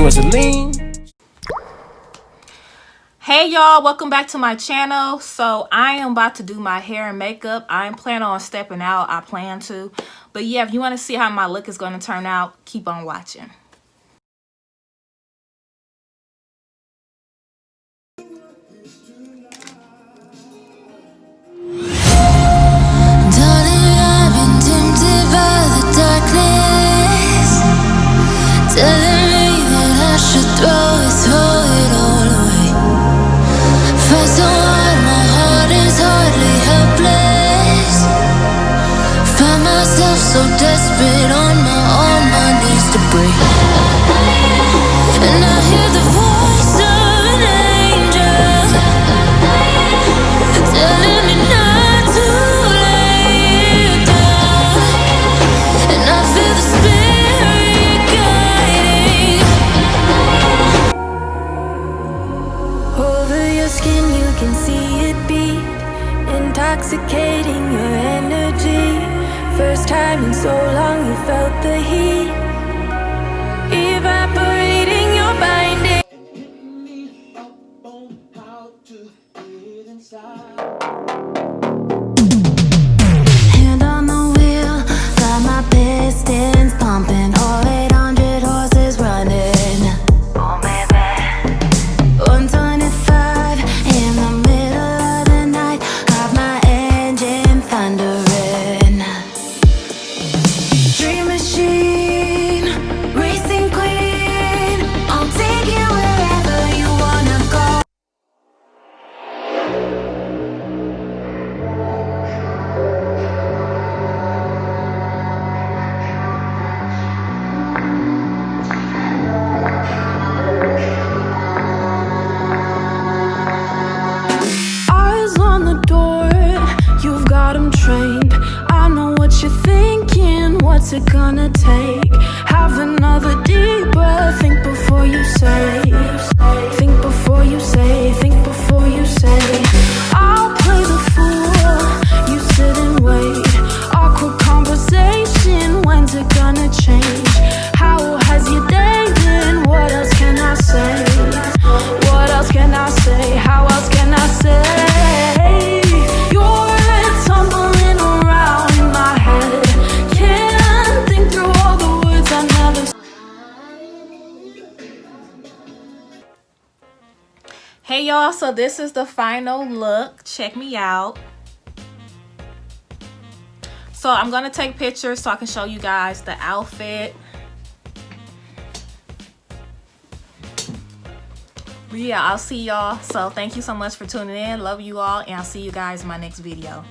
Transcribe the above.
was a lean. Hey y'all, welcome back to my channel. So I am about to do my hair and makeup. I'm planning on stepping out. I plan to. But yeah, if you want to see how my look is going to turn out, keep on watching. Telling me that I should throw it all away. Fight so hard, my heart is hardly helpless. Find myself so desperate on my knees to break. And I hear the voice of an angel telling me not to lay down. And I feel the spirit guiding over your skin. You can see it beat, intoxicating your energy. First time in so long you felt the heat evaporating your binding. And hit me up on how to get inside. Hand on the wheel, got my pistons pumping, all 800 horses running. Oh baby, 125 in the middle of the night, got my engine thundering. Dream machine, racing queen, I'll take you wherever you wanna go. Eyes on the door, you've got them trained. I know what you're thinking, what's it gonna take? Have another deep breath, think before you say. Think before you say, think before you say. I'll play the fool, you sit and wait. Awkward conversation, when's it gonna change? How has your day been? What else can I say? What else can I say? How else can I say? You're tumbling around in my head. Can't think through all the words I never said. Hey y'all, so this is the final look. Check me out. So I'm going to take pictures so I can show you guys the outfit. But yeah, I'll see y'all. So thank you so much for tuning in. Love you all, and I'll see you guys in my next video.